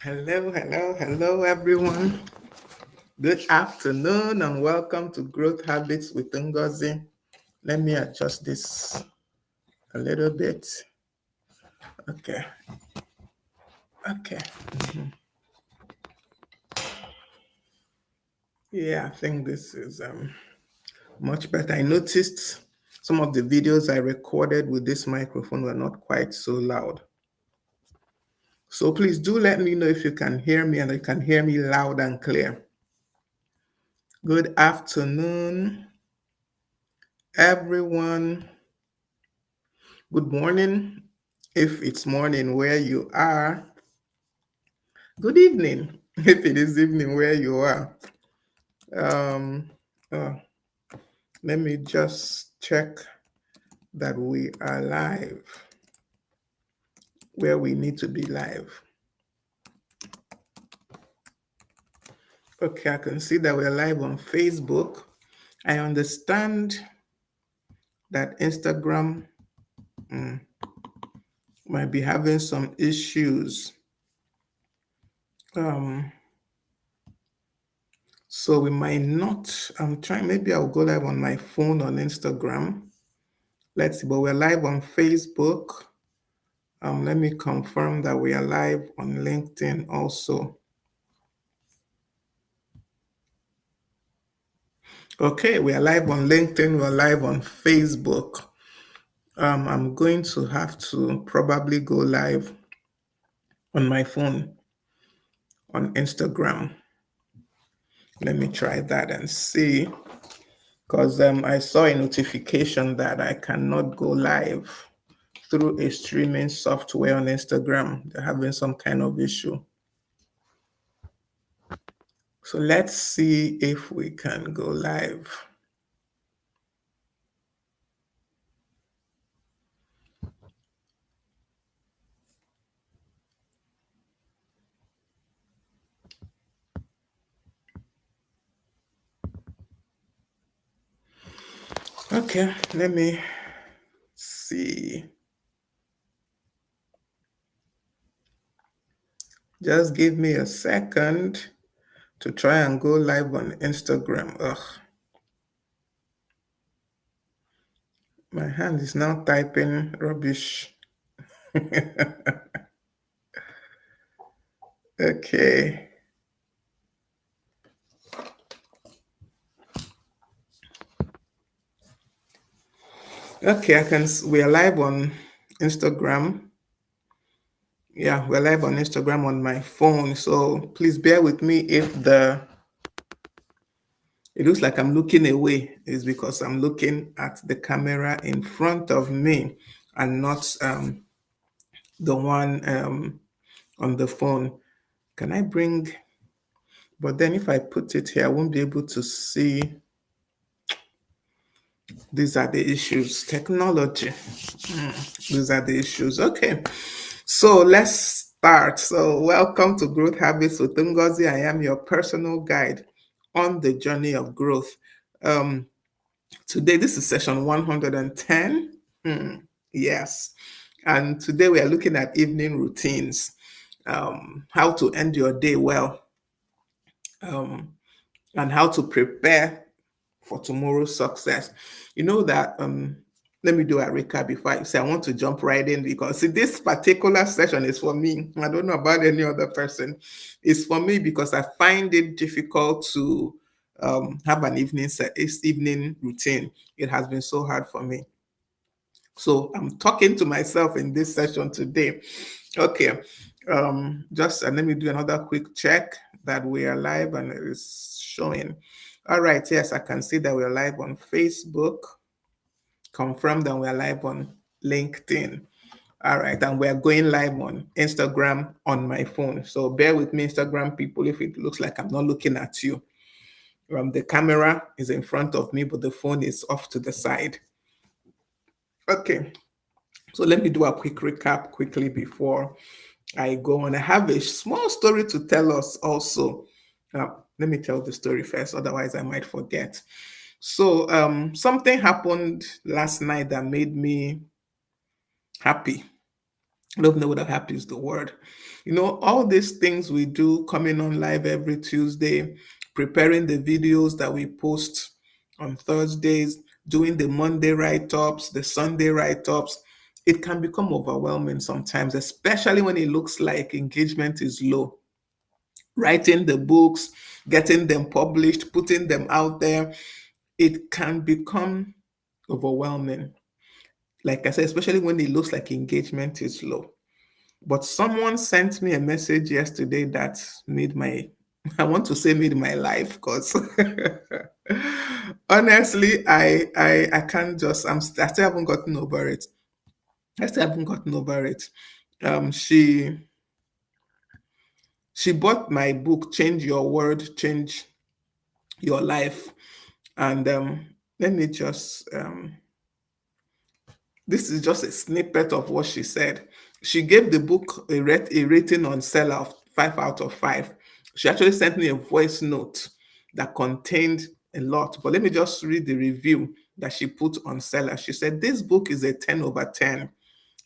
Hello, everyone. Good afternoon and welcome to Growth Habits with Ngozi. Let me adjust this a little bit. Okay, okay. Yeah, I think this is much better. I noticed some of the videos I recorded with this microphone were not quite so loud. So please do let me know if you can hear me and you can hear me loud and clear. Good afternoon, everyone. Good morning, if it's morning where you are. Good evening, if it is evening where you are. Um, oh, Let me just check that we are live where we need to be live. Okay, I can see that we're live on Facebook. I understand that Instagram might be having some issues. Um, so we might not. I'm trying, maybe I'll go live on my phone on Instagram. Let's see, but we're live on Facebook. Let me confirm that we are live on LinkedIn also. Okay, we are live on LinkedIn, we're live on Facebook. I'm going to have to probably go live on my phone on Instagram. Let me try that and see, because I saw a notification that I cannot go live through a streaming software on Instagram. They're having some kind of issue. So let's see if we can go live. Okay, let me see. Just give me a second to try and go live on Instagram. Ugh, my hand is now typing rubbish. Okay. Okay, we are live on Instagram. Yeah, we're live on Instagram on my phone. So please bear with me if it looks like I'm looking away. It's because I'm looking at the camera in front of me and not the one on the phone. Can I bring, but then if I put it here, I won't be able to see. These are the issues. Technology. These are the issues. Okay. So let's start. So welcome to Growth Habits with Ngozi. I am your personal guide on the journey of growth. Um, Today, this is session 110. Yes. And today we are looking at evening routines, how to end your day well, and how to prepare for tomorrow's success. You know that let me do a recap before I say I want to jump right in, because see, this particular session is for me. I don't know about any other person. It's for me because I find it difficult to have an evening routine. It has been so hard for me. So I'm talking to myself in this session today. Okay. Just let me do another quick check that we are live and it is showing. All right. Yes, I can see that we're live on Facebook. Confirm that we're live on LinkedIn. All right. And we're going live on Instagram on my phone. So bear with me, Instagram people, if it looks like I'm not looking at you. The camera is in front of me, but the phone is off to the side. Okay. So let me do a quick recap quickly before I go on. I have a small story to tell us also. Let me tell the story first, otherwise I might forget. So something happened last night that made me happy. I don't know whether happy is the word. All these things we do, coming on live every Tuesday, preparing the videos that we post on Thursdays, doing the Monday write-ups, the Sunday write-ups, it can become overwhelming sometimes, especially when it looks like engagement is low. Writing the books, getting them published, putting them out there, it can become overwhelming. Like I said, especially when it looks like engagement is low. But someone sent me a message yesterday that made my, I want to say made my life, because honestly, I can't just, I still haven't gotten over it. I still haven't gotten over it. She bought my book, Change Your Word, Change Your Life. And let me just this is just a snippet of what she said. She gave the book a rating on seller of 5 out of 5. She actually sent me a voice note that contained a lot. But let me just read the review that she put on seller. She said, "This book is a 10 over 10.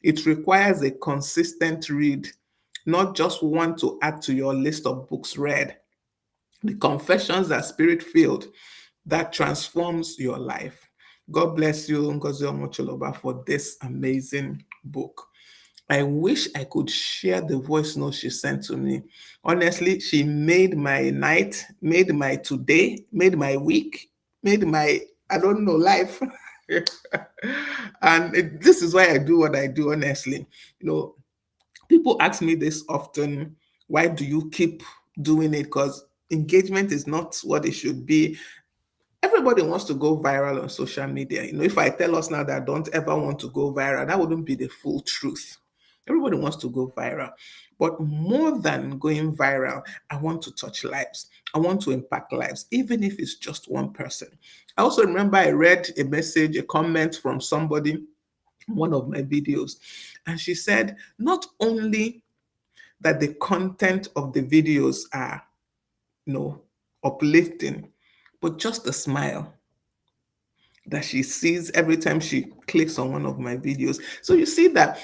It requires a consistent read, not just one to add to your list of books read. The confessions are spirit filled, that transforms your life." God bless you, Ngozi Omocholoba, for this amazing book. I wish I could share the voice note she sent to me. Honestly, she made my night, made my today, made my week, made my, I don't know, life. And this is why I do what I do, honestly. You know, People ask me this often, why do you keep doing it? Because engagement is not what it should be. Everybody wants to go viral on social media. If I tell us now that I don't ever want to go viral, that wouldn't be the full truth. Everybody wants to go viral. But more than going viral, I want to touch lives. I want to impact lives, even if it's just one person. I also remember I read a message, a comment from somebody, one of my videos, and she said, not only that the content of the videos are, you know, uplifting, but just a smile that she sees every time she clicks on one of my videos. So you see that,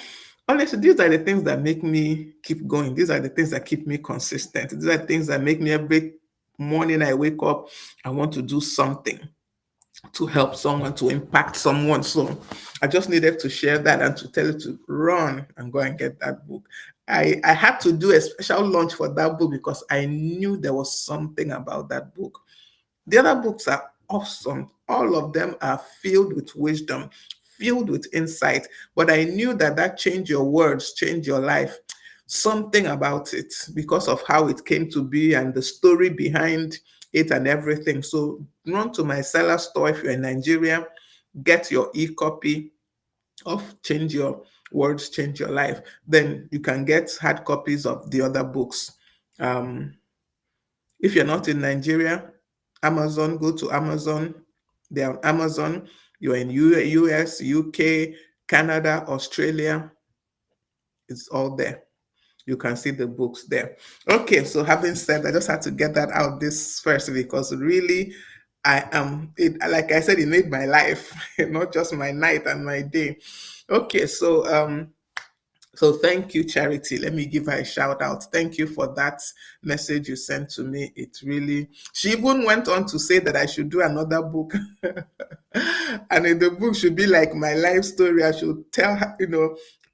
honestly, these are the things that make me keep going. These are the things that keep me consistent. These are things that make me every morning I wake up, I want to do something to help someone, to impact someone. So I just needed to share that and to tell you to run and go and get that book. I had to do a special launch for that book because I knew there was something about that book. The other books are awesome. All of them are filled with wisdom, filled with insight. But I knew that Change Your Words, Change Your Life, something about it because of how it came to be and the story behind it and everything. So run to my seller store if you're in Nigeria, get your e-copy of Change Your Words, Change Your Life. Then you can get hard copies of the other books. Um, if you're not in Nigeria, Amazon, go to Amazon. They're on Amazon. You're in US, UK, Canada, Australia. It's all there. You can see the books there. Okay, so having said, I just had to get that out this first because really, I am it. Like I said, it made my life, not just my night and my day. Okay, so thank you, Charity. Let me give her a shout out. Thank you for that message you sent to me. It really, she even went on to say that I should do another book. And in the book should be like my life story. I should tell her,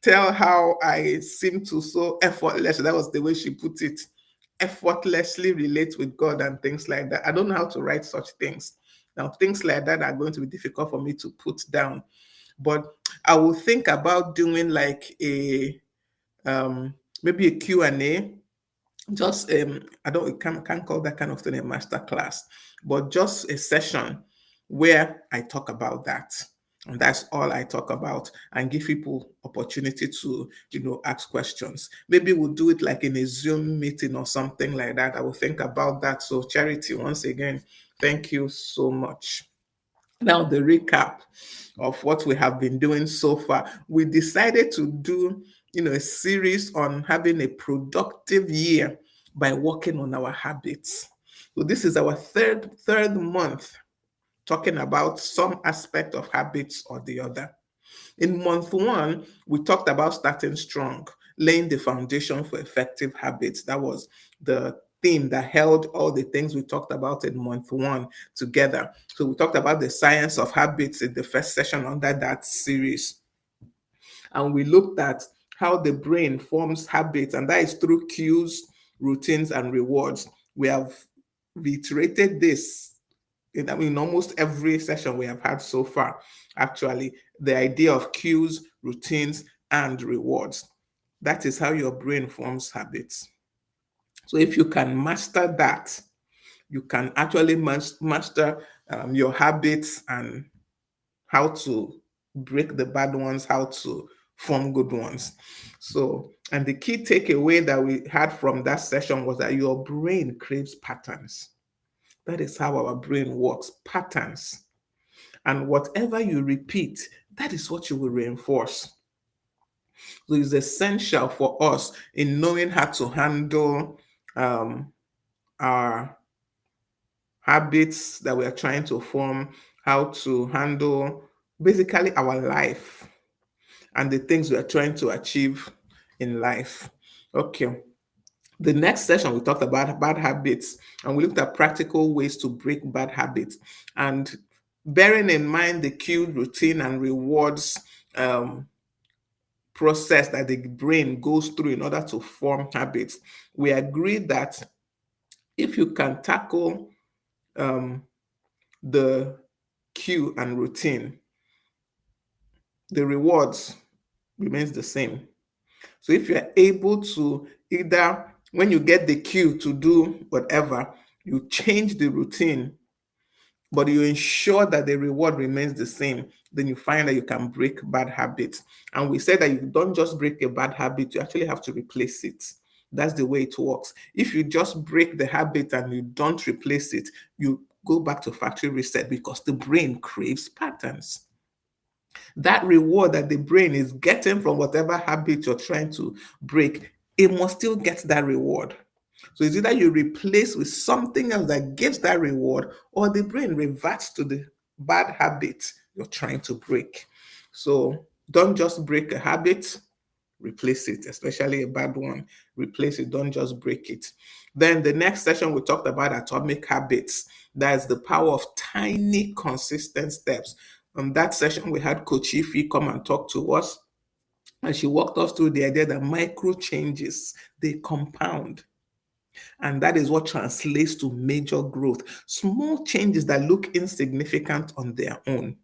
tell how I seem to so effortless. That was the way she put it. Effortlessly relate with God and things like that. I don't know how to write such things. Now, things like that are going to be difficult for me to put down. But I will think about doing like a maybe a Q&A. Just I don't can't call that kind of thing a master class, but just a session where I talk about that. And that's all I talk about, and give people opportunity to, ask questions. Maybe we'll do it like in a Zoom meeting or something like that. I will think about that. So Charity, once again, thank you so much. Now, the recap of what we have been doing so far. We decided to do, a series on having a productive year by working on our habits. So this is our third month talking about some aspect of habits or the other. In month one, we talked about starting strong. laying the foundation for effective habits. That was the theme that held all the things we talked about in month one together. So we talked about the science of habits in the first session under that series. And we looked at how the brain forms habits, and that is through cues, routines, and rewards. We have reiterated this in almost every session we have had so far, actually, the idea of cues, routines, and rewards. That is how your brain forms habits. So if you can master that, you can actually master your habits and how to break the bad ones, how to form good ones. So, and the key takeaway that we had from that session was that your brain craves patterns. That is how our brain works, patterns. And whatever you repeat, that is what you will reinforce. So it's essential for us in knowing how to handle our habits that we are trying to form, how to handle basically our life and the things we are trying to achieve in life. Okay. The next session, we talked about bad habits and we looked at practical ways to break bad habits. And bearing in mind the cue, routine, and rewards process that the brain goes through in order to form habits, we agreed that if you can tackle the cue and routine, the rewards remains the same. So if you're able to either, when you get the cue to do whatever, you change the routine, but you ensure that the reward remains the same, then you find that you can break bad habits. And we said that you don't just break a bad habit, you actually have to replace it. That's the way it works. If you just break the habit and you don't replace it, you go back to factory reset because the brain craves patterns. That reward that the brain is getting from whatever habit you're trying to break, it must still get that reward. So it's either you replace with something else that gives that reward, or the brain reverts to the bad habit you're trying to break. So don't just break a habit, replace it, especially a bad one. Replace it, don't just break it. Then the next session, we talked about atomic habits. That's the power of tiny, consistent steps. On that session, we had Coach Ify come and talk to us, and she walked us through the idea that micro changes, they compound. And that is what translates to major growth. Small changes that look insignificant on their own,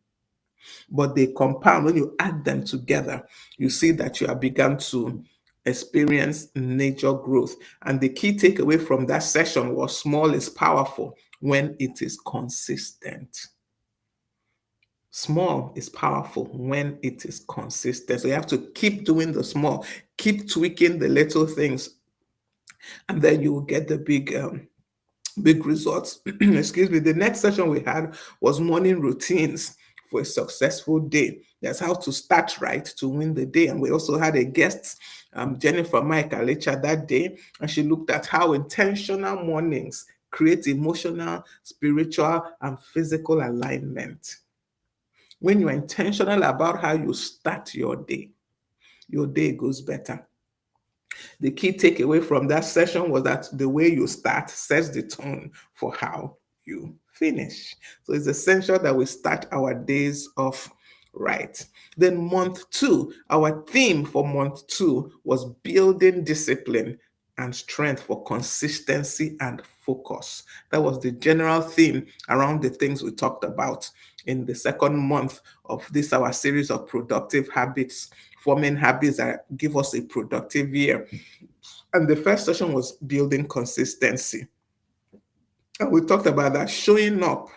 but they compound. When you add them together, you see that you have begun to experience major growth. And the key takeaway from that session was small is powerful when it is consistent. Small is powerful when it is consistent. So you have to keep doing the small, keep tweaking the little things, and then you will get the big results. Excuse me. The next session we had was morning routines for a successful day. That's how to start right to win the day. And we also had a guest, Jennifer Mike Alecha, that day, and she looked at how intentional mornings create emotional, spiritual, and physical alignment. When you're intentional about how you start your day goes better. The key takeaway from that session was that the way you start sets the tone for how you finish. So it's essential that we start our days off right. Then, month two, our theme for month two was building discipline and strength for consistency and focus. That was the general theme around the things we talked about in the second month of this, our series of productive habits, forming habits that give us a productive year. And the first session was building consistency. And we talked about that showing up,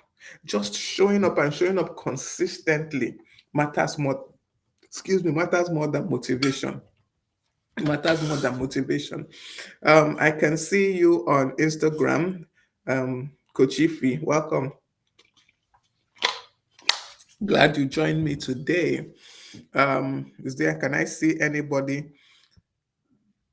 just showing up and showing up consistently matters more, matters more than motivation. Matters more than motivation. I can see you on Instagram, Coach Ify. Welcome. Glad you joined me today. Can I see anybody?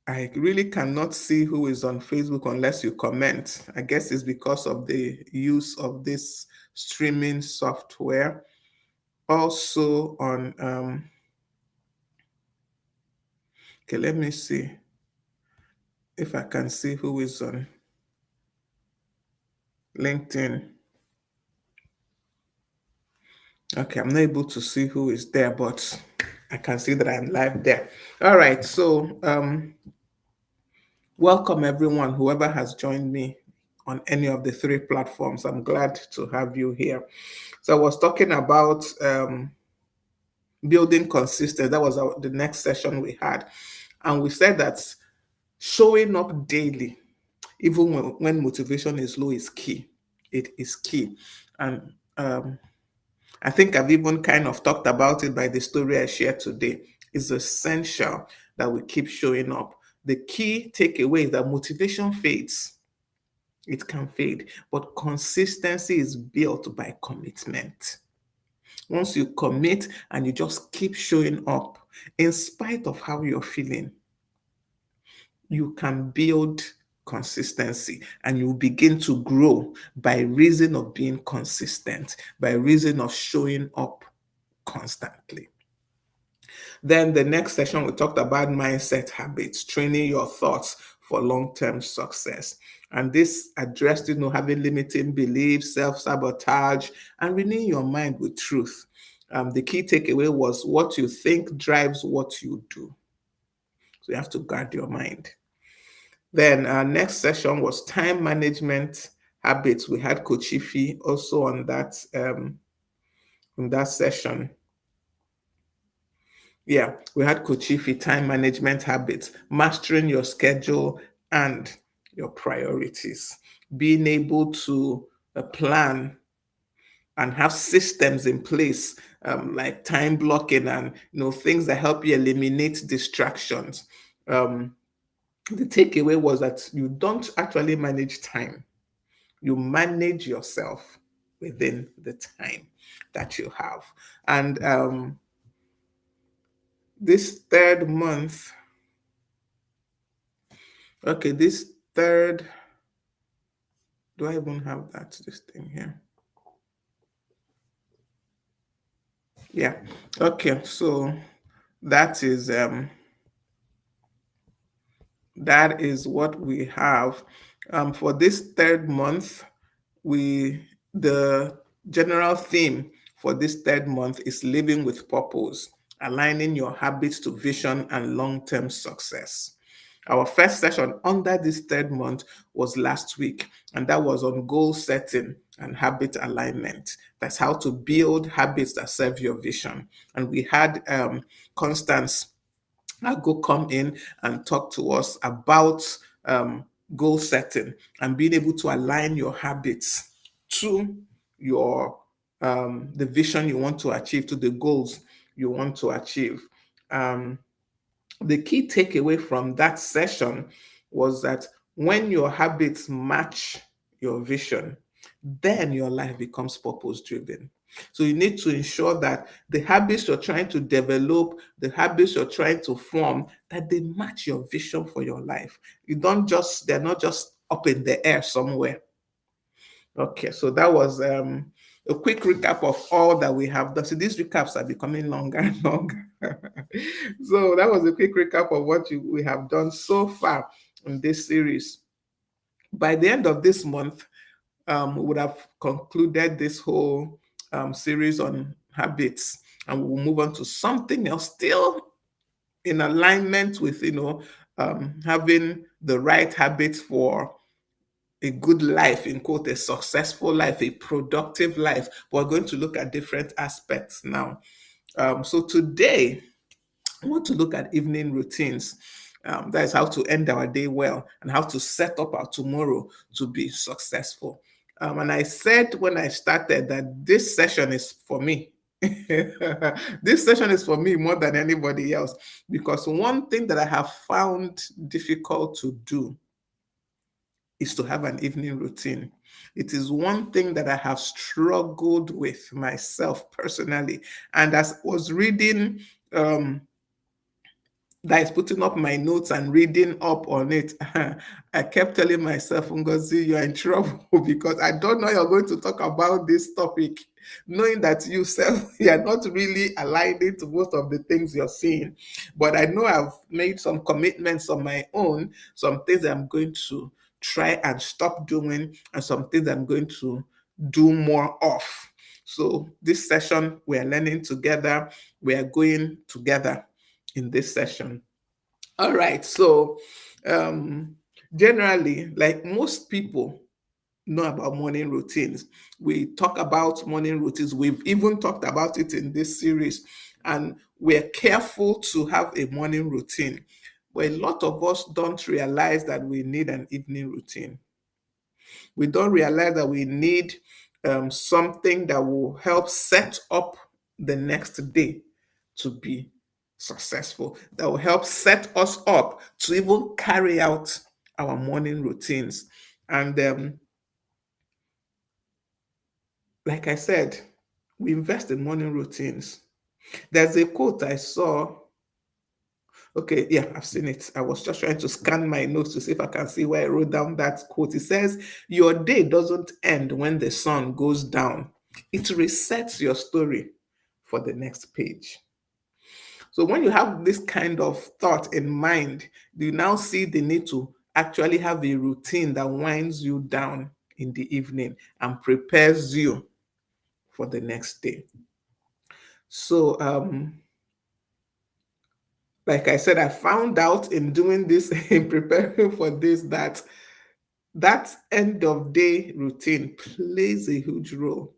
I really cannot see who is on Facebook unless you comment. I guess it's because of the use of this streaming software. Also on Okay, let me see if I can see who is on LinkedIn. Okay, I'm not able to see who is there, but I can see that I'm live there. All right, so welcome everyone, whoever has joined me on any of the three platforms. I'm glad to have you here. So I was talking about building consistency. That was the next session we had. And we said that showing up daily, even when motivation is low, is key. It is key. And I think I've even kind of talked about it by the story I shared today. It's essential that we keep showing up. The key takeaway is that motivation fades. It can fade, but consistency is built by commitment. Once you commit and you just keep showing up, in spite of how you're feeling, you can build consistency and you begin to grow by reason of being consistent, by reason of showing up constantly. Then the next session, we talked about mindset habits, training your thoughts for long-term success. And this addressed, having limiting beliefs, self-sabotage, and renewing your mind with truth. The key takeaway was what you think drives what you do. So you have to guard your mind. Then our next session was time management habits. We had Coach Ife also on that in that session. Yeah, we had Coach Ife, time management habits, mastering your schedule and your priorities, being able to plan and have systems in place, like time blocking and things that help you eliminate distractions. The takeaway was that you don't actually manage time; you manage yourself within the time that you have. And this third month, okay, this third, do I even have this thing here? Yeah. Okay, so that is what we have. For this third month, the general theme for this third month is living with purpose, aligning your habits to vision and long-term success. Our first session under this third month was last week, and that was on goal setting and habit alignment. That's how to build habits that serve your vision. And we had Constance go come in and talk to us about goal setting and being able to align your habits to your the vision you want to achieve, to the goals you want to achieve. The key takeaway from that session was that when your habits match your vision, then your life becomes purpose driven. So you need to ensure that the habits you're trying to develop, the habits you're trying to form, that they match your vision for your life. They're not just up in the air somewhere. Okay, so that was a quick recap of all that we have done. So these recaps are becoming longer and longer. So that was a quick recap of what we have done so far in this series. By the end of this month, we would have concluded this whole series on habits, and we'll move on to something else still in alignment with having the right habits for a good life, in quote, a successful life, a productive life. We're going to look at different aspects now. So today, I want to look at evening routines. That is how to end our day well and how to set up our tomorrow to be successful. And I said when I started that this session is for me. This session is for me more than anybody else, because one thing that I have found difficult to do is to have an evening routine. It is one thing that I have struggled with myself personally. And as I was reading, that is putting up my notes and reading up on it, I kept telling myself, Ngozi, you're in trouble because I don't know you're going to talk about this topic. knowing that you self you are not really aligning to most of the things you're seeing. But I know I've made some commitments on my own, some things I'm going to try and stop doing, and some things I'm going to do more of. So this session, we're learning together, we are going together in this session. All right, so um, generally, like most people know about morning routines. We talk about morning routines. We've even talked about it in this series, and we're careful to have a morning routine. But a lot of us don't realize that we need an evening routine. We don't realize that we need something that will help set up the next day to be successful, that will help set us up to even carry out our morning routines. And like I said, we invest in morning routines. There's a quote I saw. Okay, yeah, I've seen it. I was just trying to scan my notes to see if I can see where I wrote down that quote. It says, "Your day doesn't end when the sun goes down, it resets your story for the next page." So when you have this kind of thought in mind, you now see the need to actually have a routine that winds you down in the evening and prepares you for the next day. So, like I said, I found out in doing this, in preparing for this, that that end of day routine plays a huge role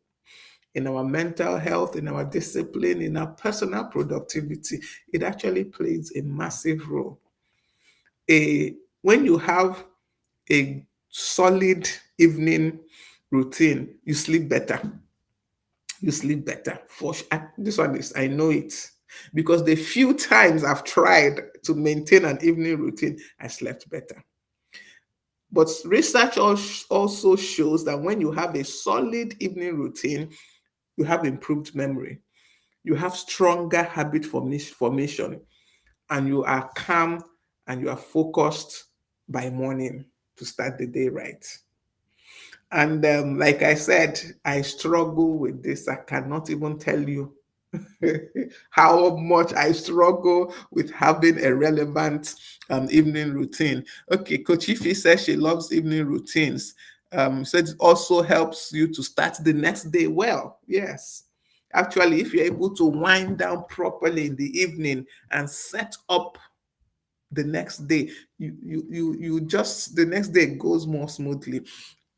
in our mental health, in our discipline, in our personal productivity. It actually plays a massive role. When you have a solid evening routine, you sleep better. You sleep better. This one is, I know it. Because the few times I've tried to maintain an evening routine, I slept better. But research also shows that when you have a solid evening routine, you have improved memory, you have stronger habit formation, and you are calm and you are focused by morning to start the day right. And like I said, I struggle with this. I cannot even tell you how much I struggle with having a relevant evening routine. Okay, Coach Ify says she loves evening routines. Said it also helps you to start the next day well. Yes. Actually, if you're able to wind down properly in the evening and set up the next day, you just the next day goes more smoothly.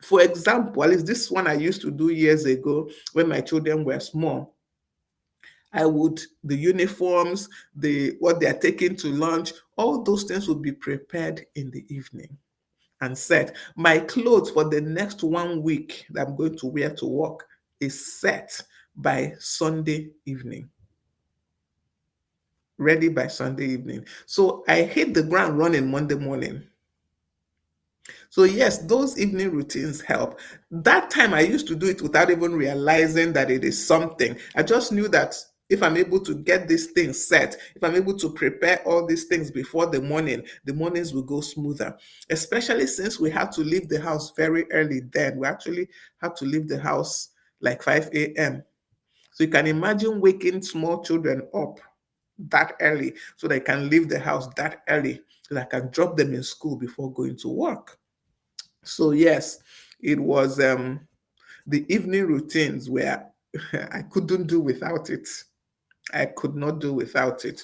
For example, at least this one I used to do years ago when my children were small. I would, the uniforms, the what they are taking to lunch, all those things would be prepared in the evening and set. My clothes for the next 1 week that I'm going to wear to work is set by Sunday evening, ready by Sunday evening. So I hit the ground running Monday morning. So yes, those evening routines help. That time I used to do it without even realizing that it is something. I just knew that if I'm able to get these things set, if I'm able to prepare all these things before the morning, the mornings will go smoother. Especially since we had to leave the house very early then. We actually had to leave the house like 5 a.m. So you can imagine waking small children up that early so they can leave the house that early so that I can drop them in school before going to work. So yes, it was the evening routines where I couldn't do without it. I could not do without it.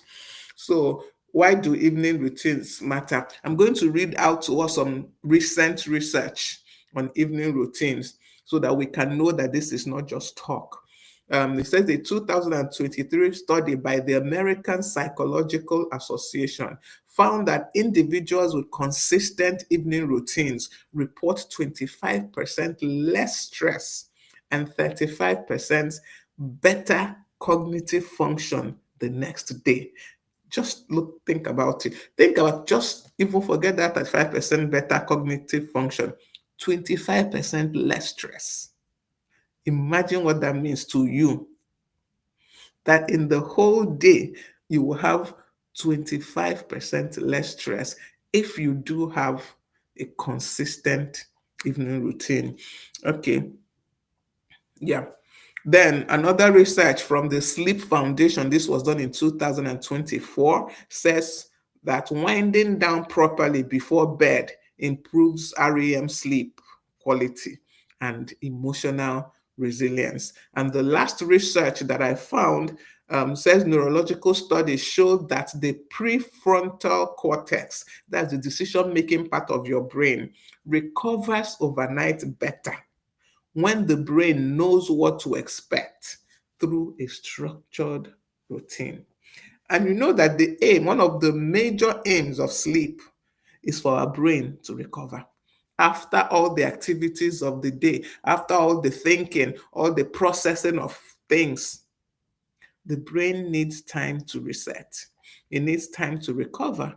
So why do evening routines matter? I'm going to read out to us some recent research on evening routines so that we can know that this is not just talk. It says a 2023 study by the American Psychological Association found that individuals with consistent evening routines report 25% less stress and 35% better cognitive function the next day. Just think about it. Think about, just even forget that at 5% better cognitive function, 25% less stress. Imagine what that means to you, that in the whole day, you will have 25% less stress if you do have a consistent evening routine. Okay, yeah. Then another research from the Sleep Foundation, this was done in 2024, says that winding down properly before bed improves REM sleep quality and emotional resilience. And the last research that I found says neurological studies show that the prefrontal cortex, that's the decision-making part of your brain, recovers overnight better when the brain knows what to expect through a structured routine. And you know that the aim, one of the major aims of sleep, is for our brain to recover. After all the activities of the day, after all the thinking, all the processing of things, the brain needs time to reset. It needs time to recover.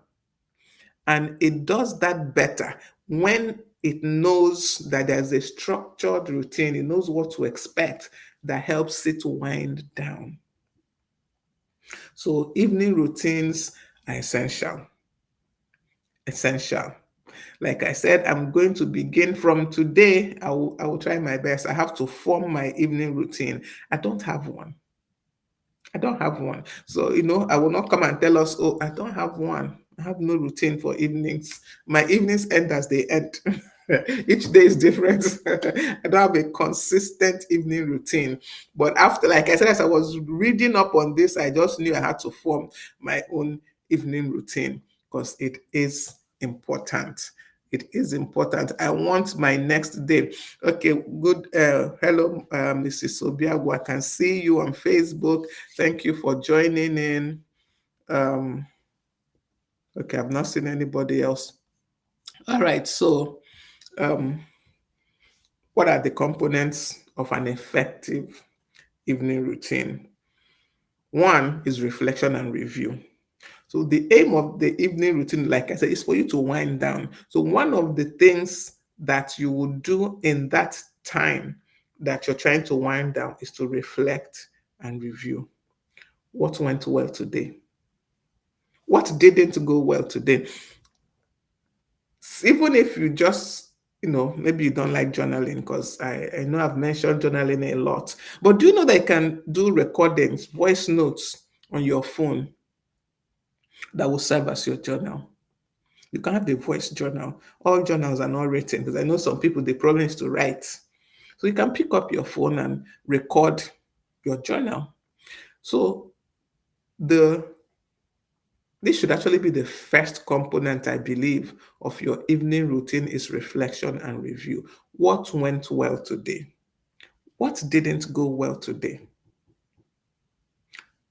And it does that better when it knows that there's a structured routine, it knows what to expect that helps it wind down. So evening routines are essential. Essential. Like I said, I'm going to begin from today. I will try my best. I have to form my evening routine. I don't have one. I don't have one. So, I will not come and tell us, oh, I don't have one. I have no routine for evenings. My evenings end as they end. Each day is different. I don't have a consistent evening routine. But after, like I said, as I was reading up on this, I just knew I had to form my own evening routine because it is important. It is important. I want my next day. Okay, good. Hello, Mrs. Obiago. I can see you on Facebook. Thank you for joining in. Okay, I've not seen anybody else. All right, so um, what are the components of an effective evening routine? One is reflection and review. So the aim of the evening routine, like I said, is for you to wind down. So one of the things that you will do in that time that you're trying to wind down is to reflect and review. What went well today? What didn't go well today? Even if you just, maybe you don't like journaling, because I know I've mentioned journaling a lot. But do you know that you can do recordings, voice notes on your phone that will serve as your journal? You can have the voice journal. All journals are not written because I know some people, the problem is to write. So you can pick up your phone and record your journal. So the this should actually be the first component, I believe, of your evening routine is reflection and review. What went well today? What didn't go well today?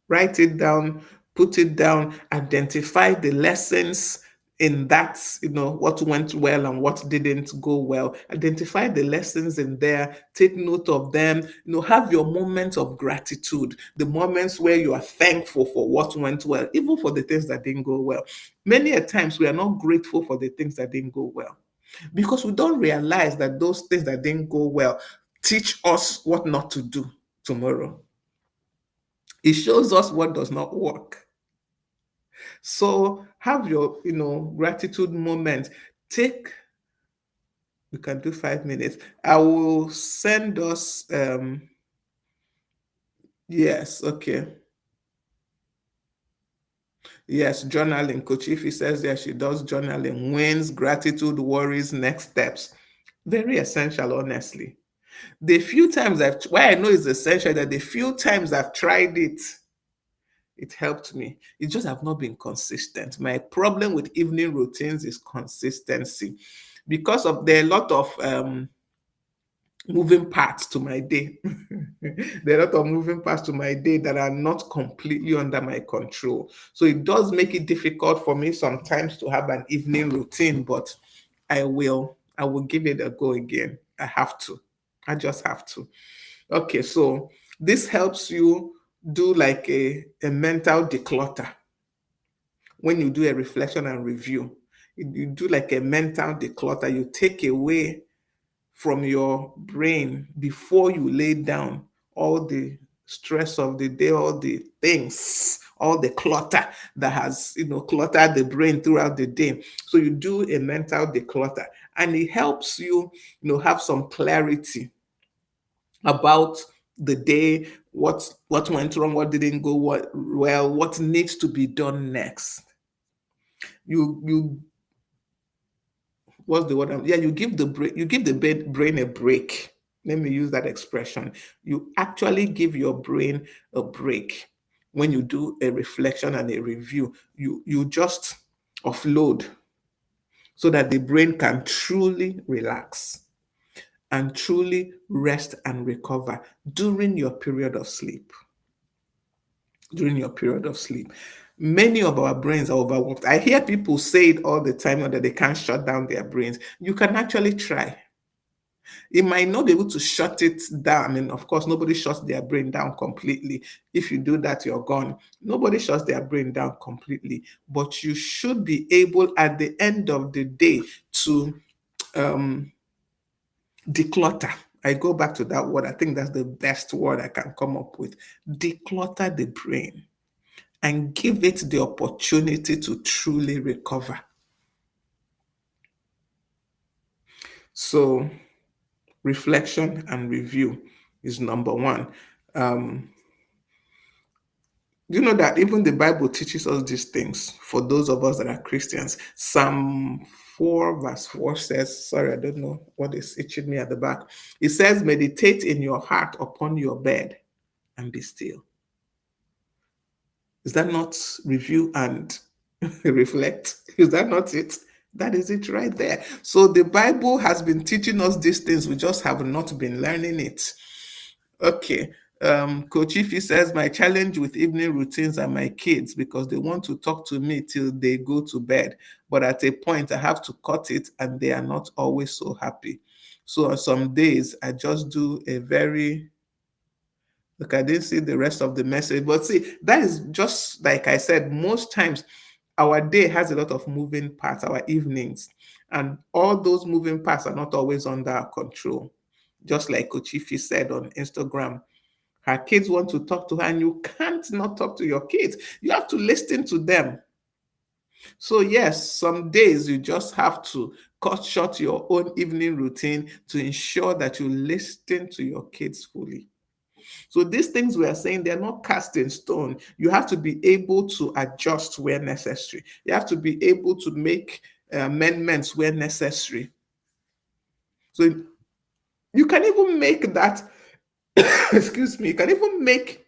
Write it down, put it down, identify the lessons in that, what went well and what didn't go well. Identify the lessons in there, take note of them, have your moments of gratitude, the moments where you are thankful for what went well, even for the things that didn't go well. Many a times we are not grateful for the things that didn't go well because we don't realize that those things that didn't go well teach us what not to do tomorrow. It shows us what does not work. So have your, gratitude moment. We can do 5 minutes. I will send us, yes, okay. Yes, journaling. Coach Ify says that she does journaling. Wins, gratitude, worries, next steps. Very essential, honestly. The few times why I know it's essential that the few times I've tried it, it helped me. It just have not been consistent. My problem with evening routines is consistency because there are a lot of moving parts to my day. There are a lot of moving parts to my day that are not completely under my control. So it does make it difficult for me sometimes to have an evening routine, but I will give it a go again. I have to. I just have to. Okay, so this helps you do like a mental declutter when you do a reflection and review. You do like a mental declutter. You take away from your brain before you lay down all the stress of the day, all the things, all the clutter that has, cluttered the brain throughout the day. So you do a mental declutter and it helps you, have some clarity about the day, what went wrong, what didn't go well, what needs to be done next. You what's the word? Yeah, you give the brain, brain a break. Let me use that expression. You actually give your brain a break when you do a reflection and a review. You just offload so that the brain can truly relax and truly rest and recover during your period of sleep. During your period of sleep. Many of our brains are overworked. I hear people say it all the time that they can't shut down their brains. You can actually try. You might not be able to shut it down. I mean, of course, nobody shuts their brain down completely. If you do that, you're gone. Nobody shuts their brain down completely. But you should be able at the end of the day to um, declutter. I go back to that word. I think that's the best word I can come up with. Declutter the brain and give it the opportunity to truly recover. So, reflection and review is number one. Um, you know that even the Bible teaches us these things for those of us that are Christians. Psalm 4, verse 4 says, sorry, I don't know what is itching me at the back. It says, meditate in your heart upon your bed and be still. Is that not review and reflect? Is that not it? That is it right there. So the Bible has been teaching us these things. We just have not been learning it. Okay. Coach Ify says, my challenge with evening routines are my kids because they want to talk to me till they go to bed. But at a point, I have to cut it and they are not always so happy. So on some days, I just do a very Look, I didn't see the rest of the message, but see, that is just like I said, most times our day has a lot of moving parts, our evenings, and all those moving parts are not always under our control. Just like Coach Ify said on Instagram, her kids want to talk to her, and you can't not talk to your kids. You have to listen to them. So, yes, some days you just have to cut short your own evening routine to ensure that you listen to your kids fully. So these things we are saying, they're not cast in stone. You have to be able to adjust where necessary. You have to be able to make amendments where necessary. So you can even make that, excuse me, you can even make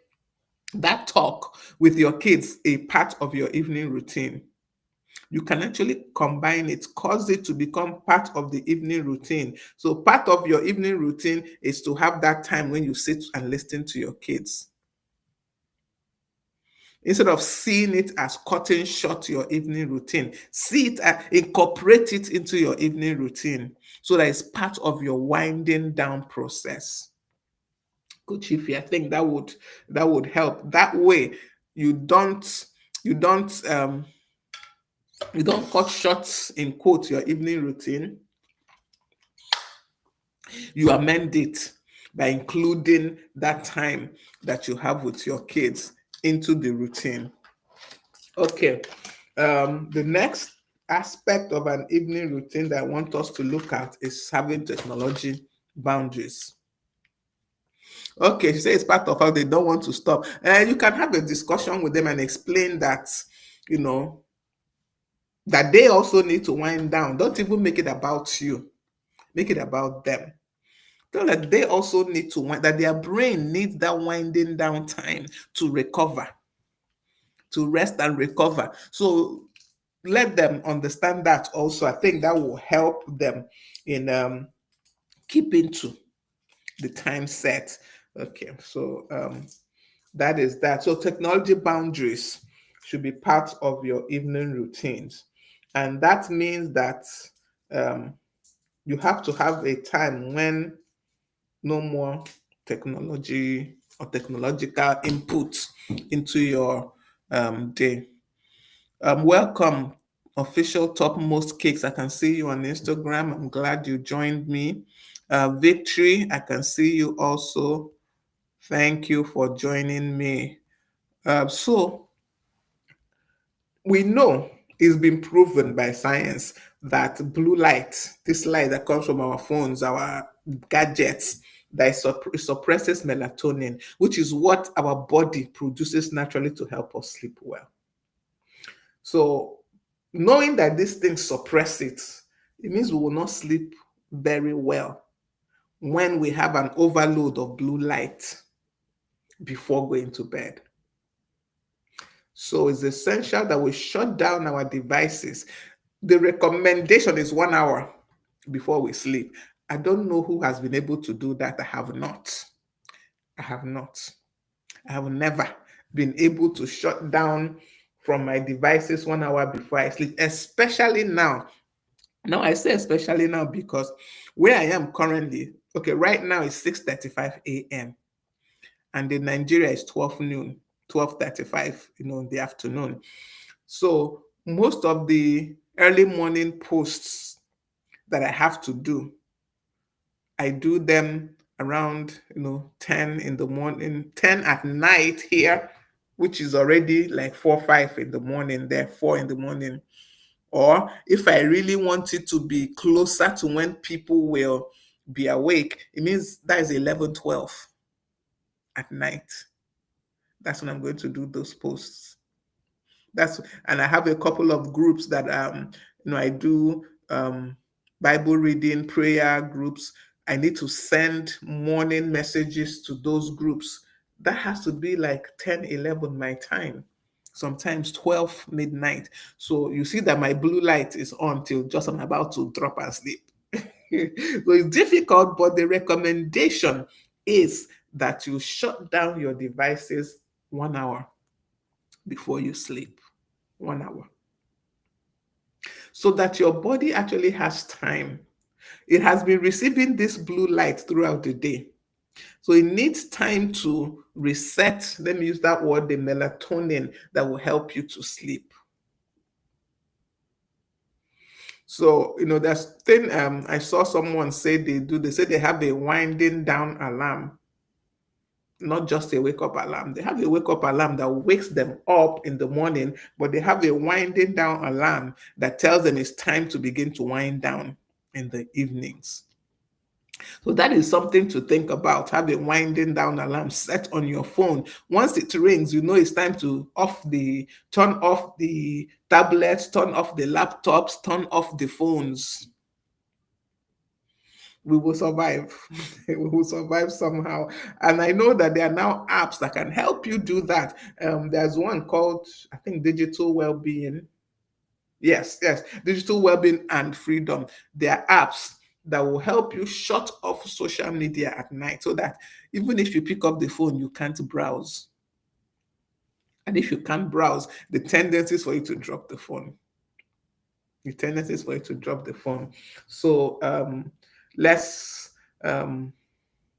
that talk with your kids a part of your evening routine. You can actually combine it, cause it to become part of the evening routine. So part of your evening routine is to have that time when you sit and listen to your kids. Instead of seeing it as cutting short your evening routine, see it and incorporate it into your evening routine so that it's part of your winding down process. Coach Ify, I think that would help. That way, you don't you don't um you don't cut short in quote your evening routine. You amend it by including that time that you have with your kids into the routine. Okay. The next aspect of an evening routine that I want us to look at is having technology boundaries. Okay, she says it's part of how they don't want to stop. And you can have a discussion with them and explain that, you know, that they also need to wind down. Don't even make it about you. Make it about them. Tell that they also need to wind, that their brain needs that winding down time to recover, to rest and recover. So let them understand that also. I think that will help them in keeping to the time set. Okay, so that is that. So technology boundaries should be part of your evening routines. And that means that um, you have to have a time when no more technology or technological input into your day. Welcome, official topmost cakes. I can see you on Instagram. I'm glad you joined me. Victory, I can see you also. Thank you for joining me. So we know it's been proven by science that blue light, this light that comes from our phones, our gadgets, that it suppresses melatonin, which is what our body produces naturally to help us sleep well. So knowing that this thing suppress it, it means we will not sleep very well when we have an overload of blue light before going to bed. So it's essential that we shut down our devices. The recommendation is 1 hour before we sleep. I don't know who has been able to do that. I have not. I have not. I have never been able to shut down from my devices 1 hour before I sleep, especially now. Now, I say especially now because where I am currently, okay, right now it's 6:35 a.m. and in Nigeria it's 12 noon, 12:35, in the afternoon. So most of the early morning posts that I have to do, I do them around 10 in the morning, 10 at night here, which is already like 4, 5 in the morning there, 4 in the morning. Or if I really want it to be closer to when people will be awake, it means that is 11, 12 at night. That's when I'm going to do those posts. And I have a couple of groups that I do Bible reading, prayer groups. I need to send morning messages to those groups. That has to be like 10, 11 my time, sometimes 12 midnight. So you see that my blue light is on till just I'm about to drop and sleep. So it's difficult, but the recommendation is that you shut down your devices 1 hour before you sleep. 1 hour. So that your body actually has time. It has been receiving this blue light throughout the day. So it needs time to reset, let me use that word, the melatonin that will help you to sleep. So, there's thing I saw someone say they say they have a winding down alarm, not just a wake up alarm. They have a wake up alarm that wakes them up in the morning, but they have a winding down alarm that tells them it's time to begin to wind down in the evenings. So that is something to think about. Have a winding down alarm set on your phone. Once it rings, you know it's time to turn off the tablets, turn off the laptops, turn off the phones. We will survive. We will survive somehow. And I know that there are now apps that can help you do that. There's one called, I think, Digital Wellbeing. Yes, yes, Digital Wellbeing and Freedom. There are apps that will help you shut off social media at night so that even if you pick up the phone, you can't browse. And if you can't browse, the tendency is for you to drop the phone. The tendency is for you to drop the phone. So let's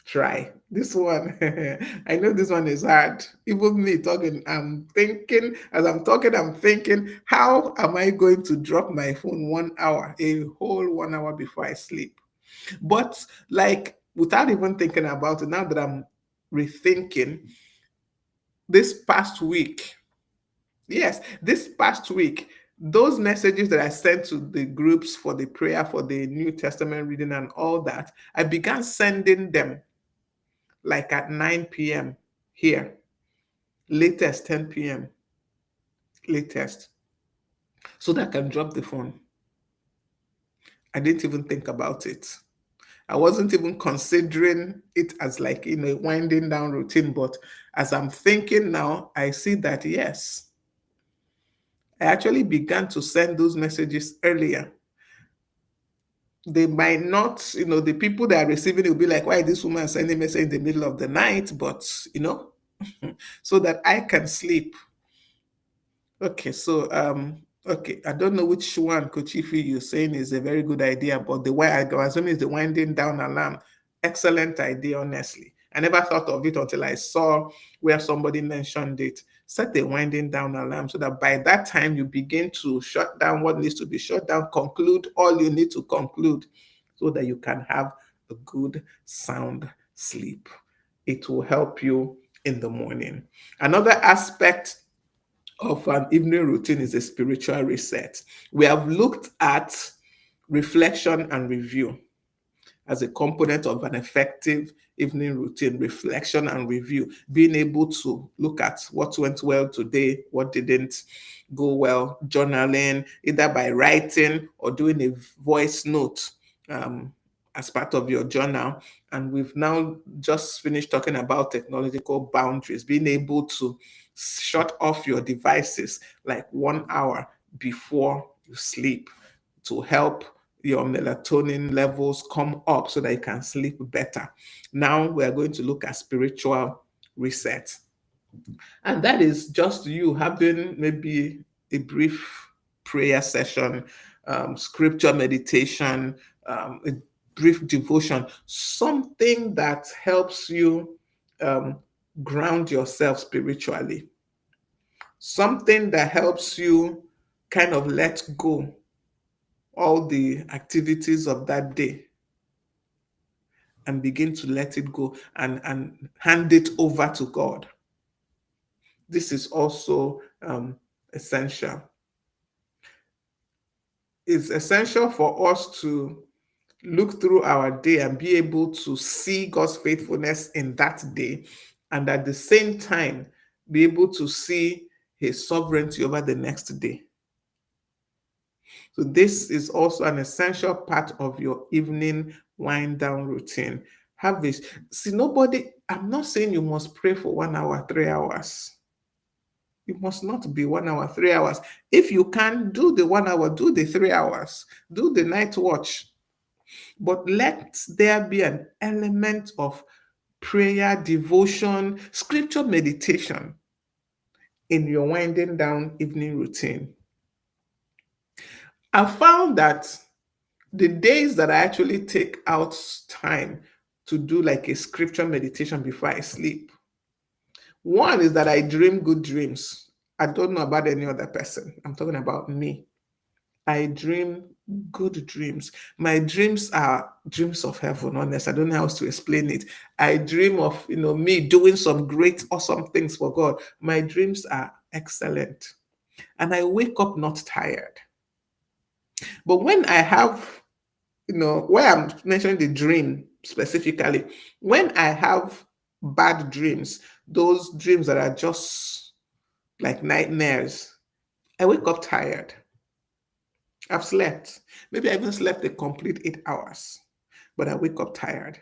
try this one. I know this one is hard. Even me talking, I'm thinking, as I'm talking, I'm thinking, how am I going to drop my phone 1 hour, a whole 1 hour before I sleep? But like, without even thinking about it, now that I'm rethinking, this past week, yes, this past week, those messages that I sent to the groups for the prayer, for the New Testament reading and all that, I began sending them like at 9 p.m. here, latest 10 p.m., latest, so that I can drop the phone. I didn't even think about it. I wasn't even considering it as like a winding down routine, but as I'm thinking now, I see that yes, I actually began to send those messages earlier. They might not, the people that are receiving it will be like, why is this woman sending a message in the middle of the night? But, so that I can sleep. Okay, so okay, I don't know which one, Coach Ify, you're saying is a very good idea, but the way I go assuming is the winding down alarm. Excellent idea, honestly. I never thought of it until I saw where somebody mentioned it. Set the winding down alarm so that by that time you begin to shut down what needs to be shut down, conclude all you need to conclude so that you can have a good sound sleep. It will help you in the morning. Another aspect of an evening routine is a spiritual reset. We have looked at reflection and review. as a component of an effective evening routine: reflection and review, being able to look at what went well today, what didn't go well, journaling, either by writing or doing a voice note as part of your journal. And we've now just finished talking about technological boundaries, being able to shut off your devices like 1 hour before you sleep to help your melatonin levels come up so that you can sleep better. Now we're going to look at spiritual reset. And that is just you having maybe a brief prayer session, scripture meditation, a brief devotion, something that helps you um, ground yourself spiritually, something that helps you kind of let go all the activities of that day and begin to let it go and hand it over to God. This is also essential. It's essential for us to look through our day and be able to see God's faithfulness in that day, and at the same time be able to see his sovereignty over the next day. So this is also an essential part of your evening wind down routine. Have this. See, I'm not saying you must pray for 1 hour, 3 hours. It must not be 1 hour, 3 hours. If you can do the 1 hour, do the 3 hours, do the night watch. But let there be an element of prayer, devotion, scripture meditation in your winding down evening routine. I found that the days that I actually take out time to do like a scripture meditation before I sleep, one is that I dream good dreams. I don't know about any other person. I'm talking about me. I dream good dreams. My dreams are dreams of heaven, honest. I don't know how else to explain it. I dream of, me doing some great, awesome things for God. My dreams are excellent. And I wake up not tired. But when I have, where I'm mentioning the dream specifically, when I have bad dreams, those dreams that are just like nightmares, I wake up tired. I've slept. Maybe I even slept a complete 8 hours, but I wake up tired.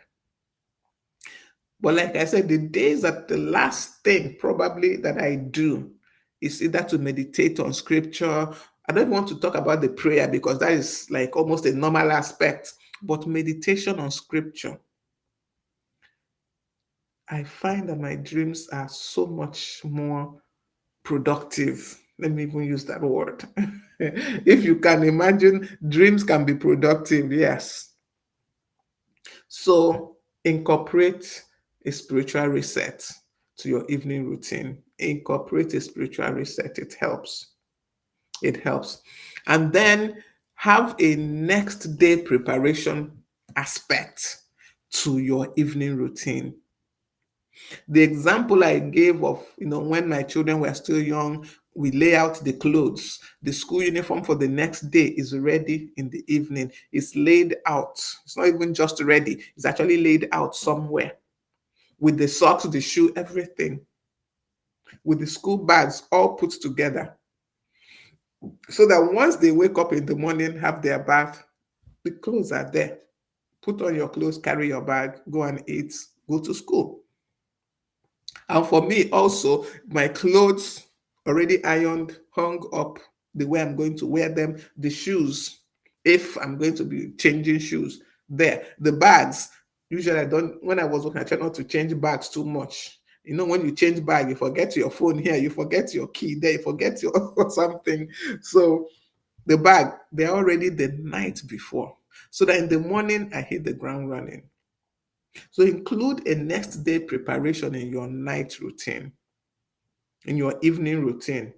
But like I said, the days that the last thing probably that I do is either to meditate on scripture. I don't want to talk about the prayer because that is like almost a normal aspect, but meditation on scripture. I find that my dreams are so much more productive. Let me even use that word. If you can imagine, dreams can be productive, yes. So incorporate a spiritual reset to your evening routine. Incorporate a spiritual reset. It helps. It helps. And then have a next day preparation aspect to your evening routine. The example I gave of, when my children were still young, we lay out the clothes. The school uniform for the next day is ready in the evening. It's laid out. It's not even just ready. It's actually laid out somewhere with the socks, the shoe, everything. With the school bags all put together. So that once they wake up in the morning, have their bath, the clothes are there. Put on your clothes, carry your bag, go and eat, go to school. And for me also, my clothes already ironed, hung up the way I'm going to wear them, the shoes, if I'm going to be changing shoes, there. The bags, usually when I was working, I try not to change bags too much. When you change bag, you forget your phone here, you forget your key there, you forget your something. So the bag, they're already the night before. So that in the morning, I hit the ground running. So include a next day preparation in your night routine, in your evening routine.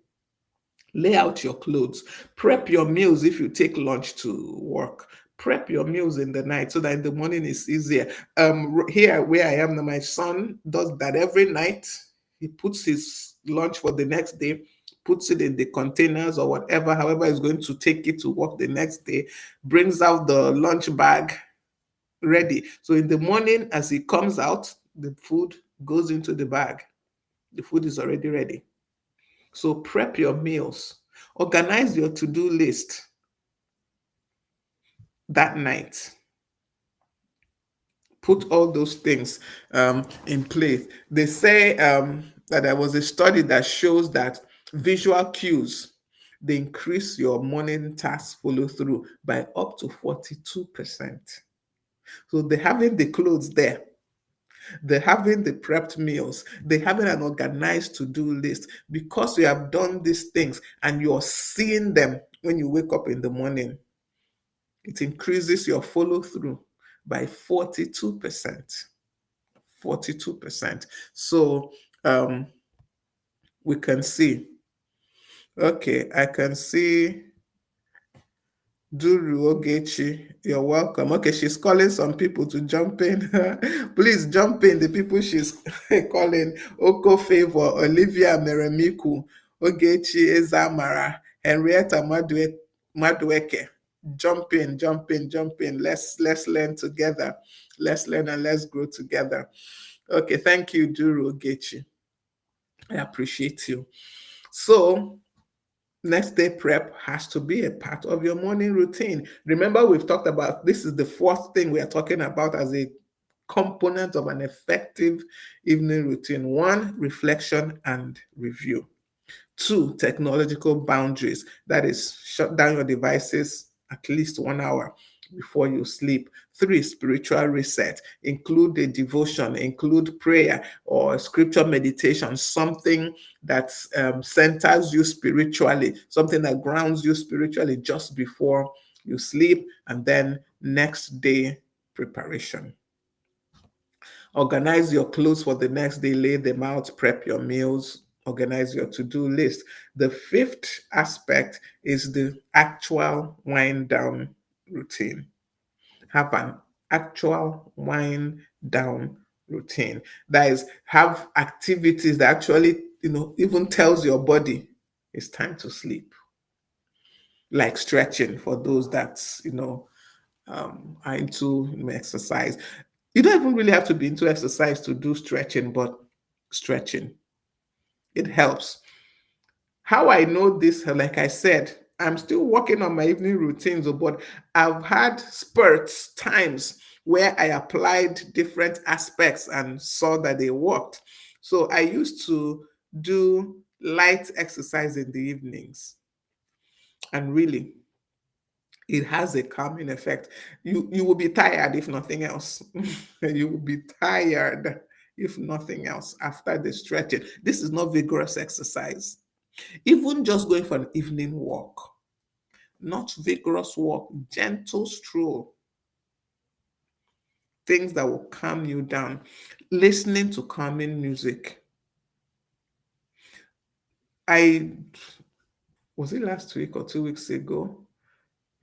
Lay out your clothes. Prep your meals if you take lunch to work. Prep your meals in the night so that in the morning it's easier. Here where I am, my son does that every night. He puts his lunch for the next day, puts it in the containers or whatever, however he's going to take it to work the next day, brings out the lunch bag, ready. So in the morning, as it comes out, the food goes into the bag. The food is already ready. So prep your meals. Organize your to-do list that night. Put all those things in place. They say that there was a study that shows that visual cues, they increase your morning task follow through by up to 42%. So they having the clothes there, they're having the prepped meals, they're having an organized to-do list because you have done these things and you're seeing them when you wake up in the morning. It increases your follow through by 42%. 42%. So um, we can see, okay, I can see Duru Ogechi, you're welcome. Okay, she's calling some people to jump in. Please jump in. The people she's calling: Oko Favor, Olivia Meremiku, Ogechi Ezamara, Henrietta Madueke. Jump in, jump in, jump in. Let's learn together. Let's learn and let's grow together. Okay, thank you, Duru Ogechi. I appreciate you. So next day prep has to be a part of your morning routine. Remember, we've talked about this is the fourth thing we are talking about as a component of an effective evening routine. One, reflection and review. Two, technological boundaries. That is, shut down your devices at least 1 hour before you sleep. Three, spiritual reset. Include a devotion, include prayer or scripture meditation, something that centers you spiritually, something that grounds you spiritually just before you sleep. And then next day preparation. Organize your clothes for the next day, lay them out, prep your meals, organize your to-do list. The fifth aspect is the actual wind down routine. Have an actual wind down routine. That is, have activities that actually, even tells your body it's time to sleep. Like stretching for those that, are into exercise. You don't even really have to be into exercise to do stretching, but stretching, it helps. How I know this, like I said, I'm still working on my evening routines, but I've had spurts, times where I applied different aspects and saw that they worked. So I used to do light exercise in the evenings, and really, it has a calming effect. You will be tired if nothing else. You will be tired if nothing else after the stretching. This is not vigorous exercise. Even just going for an evening walk, not vigorous walk, gentle stroll, things that will calm you down. Listening to calming music. I was it last week or 2 weeks ago?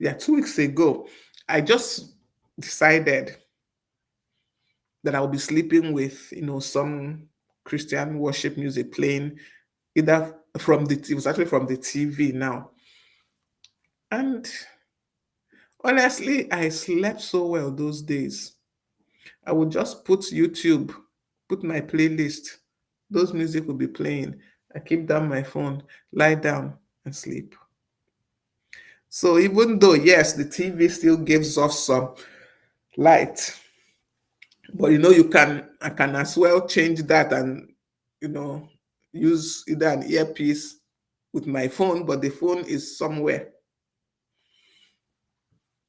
Yeah, 2 weeks ago, I just decided that I'll be sleeping with, some Christian worship music playing either it was actually from the TV now. And honestly, I slept so well those days. I would just put my playlist, those music will be playing. I keep down my phone, lie down and sleep. So even though, yes, the TV still gives off some light, but I can as well change that and you know use either an earpiece with my phone, but the phone is somewhere.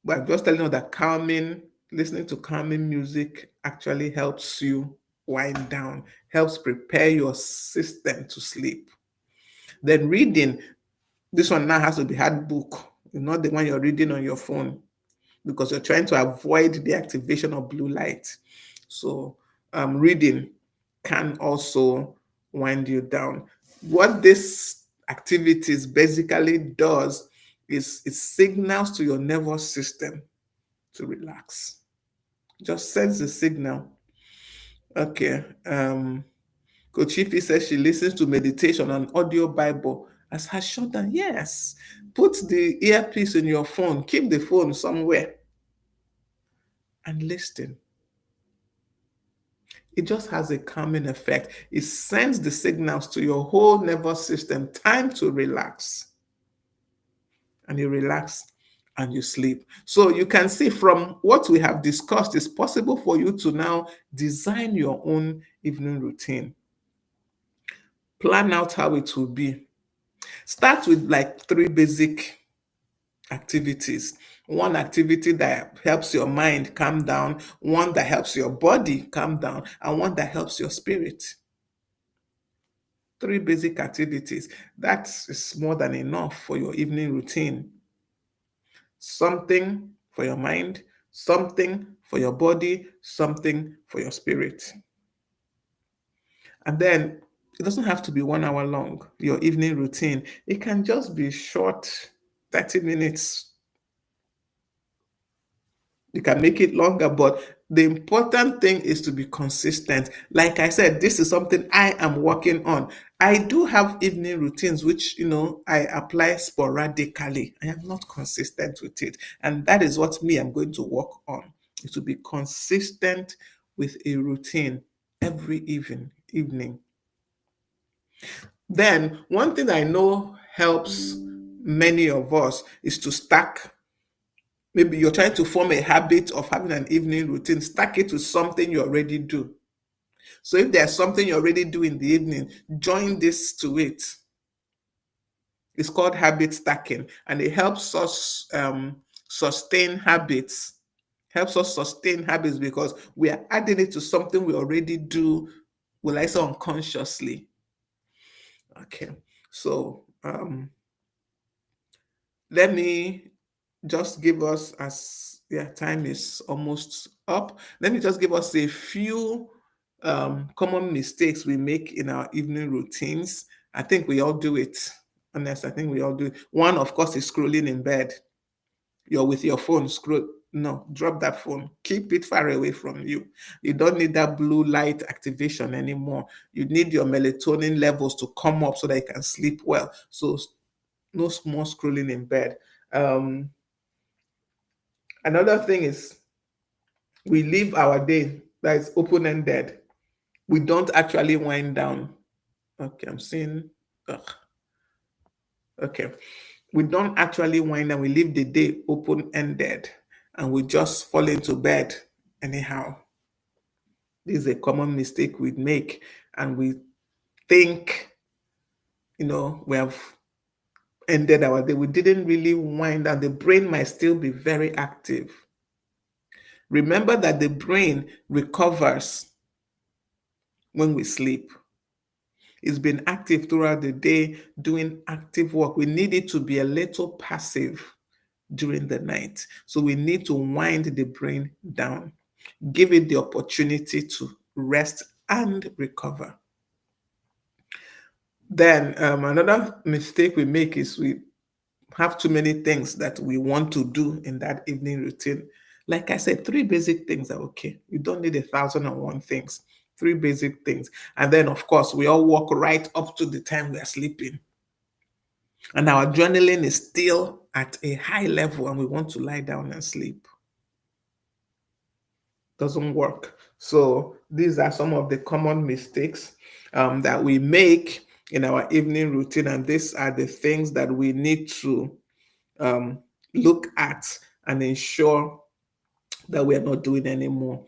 But I'm just telling you that listening to calming music actually helps you wind down, helps prepare your system to sleep. Then reading, this one now has to be hard book, not the one you're reading on your phone, because you're trying to avoid the activation of blue light. So reading can also wind you down. What this activities basically does is it signals to your nervous system to relax. Just sends the signal. Okay. Coach Ify says she listens to meditation and audio Bible as her shutdown. Yes. Put the earpiece in your phone. Keep the phone somewhere and listen. It just has a calming effect. It sends the signals to your whole nervous system, time to relax. And you relax and you sleep. So you can see from what we have discussed, it's possible for you to now design your own evening routine. Plan out how it will be. Start with like three basic activities. One activity that helps your mind calm down, one that helps your body calm down, and one that helps your spirit. Three basic activities. That is more than enough for your evening routine. Something for your mind, something for your body, something for your spirit. And then it doesn't have to be 1 hour long, your evening routine. It can just be short, 30 minutes. You can make it longer, but the important thing is to be consistent. Like I said, this is something I am working on. I do have evening routines, which, I apply sporadically. I am not consistent with it. And that is what I'm going to work on, is to be consistent with a routine every evening. Then, one thing I know helps many of us is to stack. Maybe you're trying to form a habit of having an evening routine, stack it with something you already do. So if there's something you already do in the evening, join this to it. It's called habit stacking, and it helps us sustain habits. Helps us sustain habits because we are adding it to something we already do, will I say unconsciously. Okay, so let me just give us, as time is almost up, let me just give us a few common mistakes we make in our evening routines. I think we all do it. Honest, I think we all do it. One, of course, is scrolling in bed. You're with your phone, scroll. No, drop that phone. Keep it far away from you. You don't need that blue light activation anymore. You need your melatonin levels to come up so that you can sleep well. So no more scrolling in bed. Um, Another thing is we live our day that is open-ended. We don't actually wind down. Okay, I'm seeing. Ugh. Okay, we don't actually wind down. We leave the day open-ended, and we just fall into bed anyhow. This is a common mistake we make, and we think, we have ended our day. We didn't really wind down. The brain might still be very active. Remember that the brain recovers when we sleep. It's been active throughout the day, doing active work. We need it to be a little passive during the night. So we need to wind the brain down, give it the opportunity to rest and recover. Then another mistake we make is we have too many things that we want to do in that evening routine. Like I said, three basic things are okay. You don't need 1,001 things. Three basic things. And then, of course, we all walk right up to the time we are sleeping. And our adrenaline is still at a high level and we want to lie down and sleep. Doesn't work. So these are some of the common mistakes that we make in our evening routine. And these are the things that we need to look at and ensure that we are not doing anymore.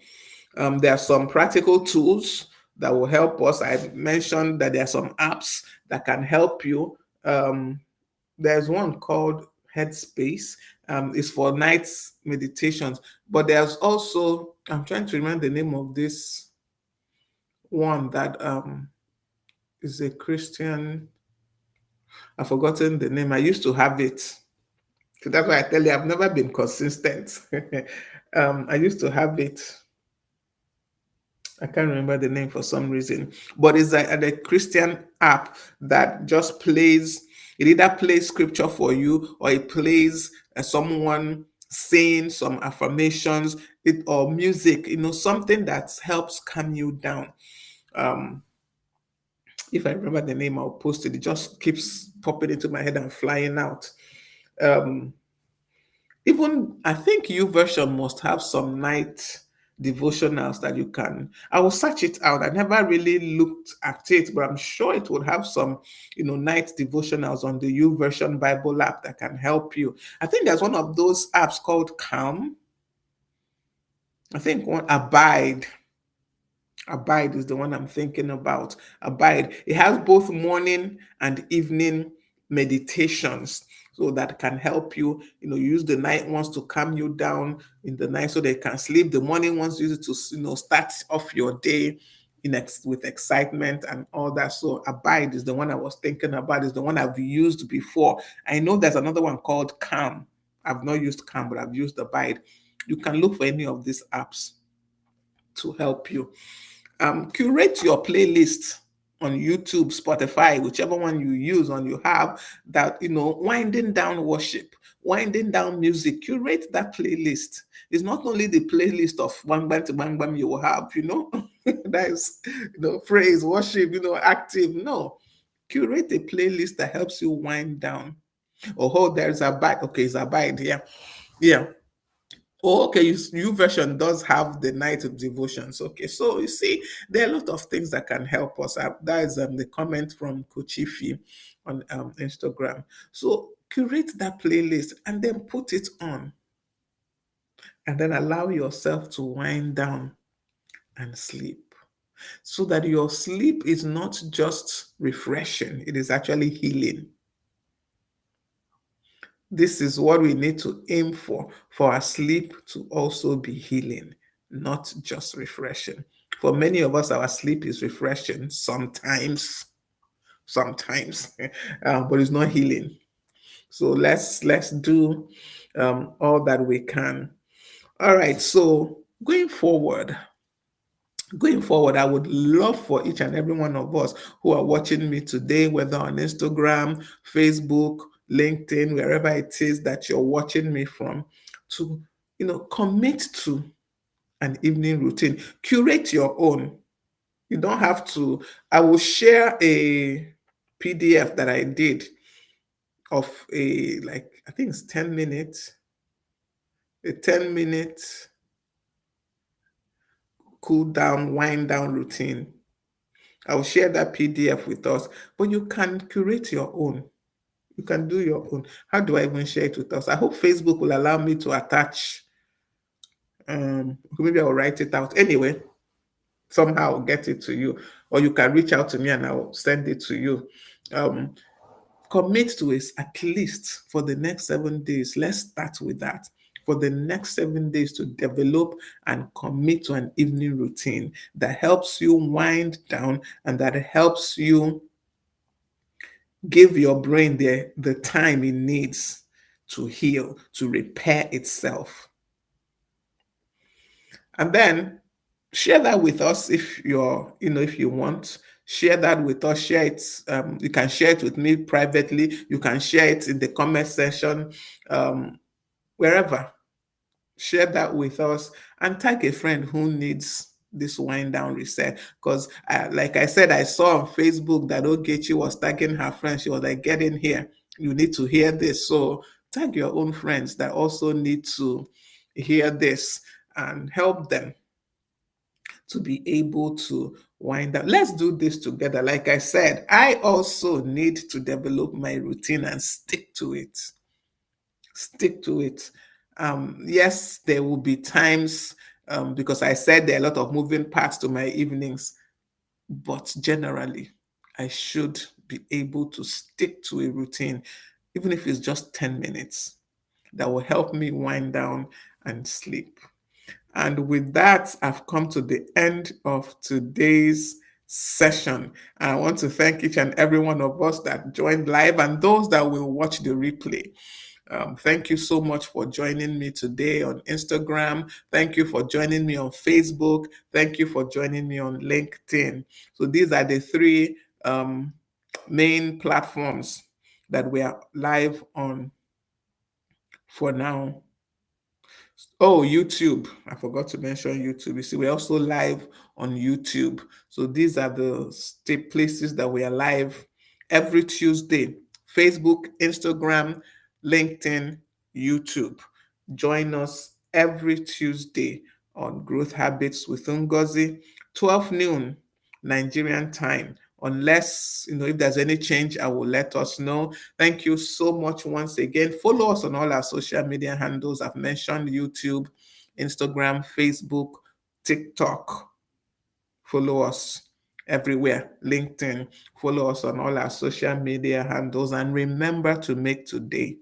There are some practical tools that will help us. I mentioned that there are some apps that can help you. There's one called Headspace. It's for night meditations, but there's also, I'm trying to remember the name of this one that is a Christian. I've forgotten the name. I used to have it. So that's why I tell you, I've never been consistent. I used to have it. I can't remember the name for some reason, but it's a Christian app that just plays. It either plays scripture for you or it plays someone saying some affirmations, or music. Something that helps calm you down. Um, if I remember the name, I'll post it. It just keeps popping into my head and flying out. Um, Even I think you version must have some night devotionals that you can. I will search it out. I never really looked at it, but I'm sure it would have some, night devotionals on the U version Bible app that can help you. I think there's one of those apps called Calm. I think one Abide. Abide is the one I'm thinking about. Abide. It has both morning and evening meditations. So that can help you, use the night ones to calm you down in the night so they can sleep. The morning ones use it to, start off your day with excitement and all that. So Abide is the one I was thinking about, is the one I've used before. I know there's another one called Calm. I've not used Calm, but I've used Abide. You can look for any of these apps to help you. Curate your playlist on YouTube, Spotify, whichever one you use on you have that, winding down worship, winding down music. Curate that playlist. It's not only the playlist of bang bang to bang bang you will have, that is, praise, worship, active. No, curate a playlist that helps you wind down. Oh, there's Abide. Okay, it's Abide. Yeah, yeah. Oh, okay. You version does have the night of devotions. Okay, so you see, there are a lot of things that can help us. That is the comment from Kochifi on Instagram. So curate that playlist and then put it on, and then allow yourself to wind down and sleep, so that your sleep is not just refreshing; it is actually healing. This is what we need to aim for our sleep to also be healing, not just refreshing. For many of us, our sleep is refreshing sometimes, but it's not healing. So let's do all that we can. All right. So going forward, I would love for each and every one of us who are watching me today, whether on Instagram, Facebook, LinkedIn, wherever it is that you're watching me from, to commit to an evening routine. Curate your own. You don't have to. I will share a PDF that I did of I think it's 10 minutes, a 10-minute cool down, wind down routine. I'll share that PDF with us, but you can curate your own. You can do your own. How do I even share it with us? I hope Facebook will allow me to attach. Maybe I'll write it out. Anyway, somehow I'll get it to you, or you can reach out to me and I'll send it to you. Um, Commit to it at least for the next 7 days. Let's start with that. For the next 7 days, to develop and commit to an evening routine that helps you wind down and that helps you give your brain the time it needs to heal, to repair itself. And then share that with us if you want. Share that with us. Share it. You can share it with me privately. You can share it in the comment section, wherever. Share that with us and tag a friend who needs this wind down reset. Because, like I said, I saw on Facebook that Ogechi was tagging her friends. She was like, "Get in here. You need to hear this." So tag your own friends that also need to hear this and help them to be able to wind up. Let's do this together. Like I said, I also need to develop my routine and stick to it. Stick to it. Yes, there will be times, because I said there are a lot of moving parts to my evenings, but generally, I should be able to stick to a routine, even if it's just 10 minutes, that will help me wind down and sleep. And with that, I've come to the end of today's session. I want to thank each and every one of us that joined live and those that will watch the replay. Thank you so much for joining me today on Instagram. Thank you for joining me on Facebook. Thank you for joining me on LinkedIn. So these are the three main platforms that we are live on for now. Oh, YouTube. I forgot to mention YouTube. You see, we're also live on YouTube. So these are the places that we are live every Tuesday: Facebook, Instagram, LinkedIn, YouTube. Join us every Tuesday on Growth Habits with Ngozi, 12 noon Nigerian time. Unless, if there's any change, I will let us know. Thank you so much once again. Follow us on all our social media handles. I've mentioned YouTube, Instagram, Facebook, TikTok. Follow us everywhere. LinkedIn. Follow us on all our social media handles. And remember to make today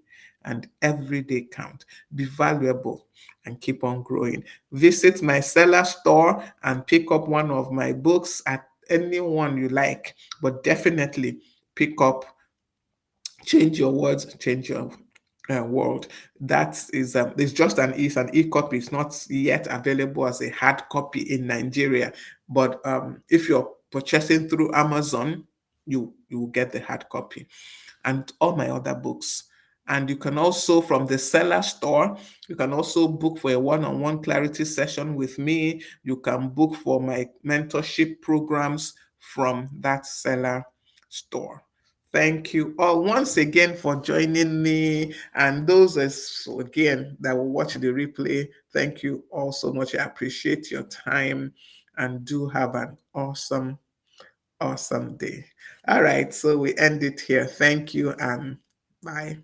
and every day count. Be valuable and keep on growing. Visit my seller store and pick up one of my books at any one you like, but definitely pick up Change Your Words, Change Your World. That is it's just an e-copy. It's not yet available as a hard copy in Nigeria, but if you're purchasing through Amazon, you will get the hard copy, and all my other books. And you can also, from the seller store, you can also book for a one-on-one clarity session with me. You can book for my mentorship programs from that seller store. Thank you all once again for joining me. And those, again, that will watch the replay, thank you all so much. I appreciate your time, and do have an awesome day. All right, so we end it here. Thank you and bye.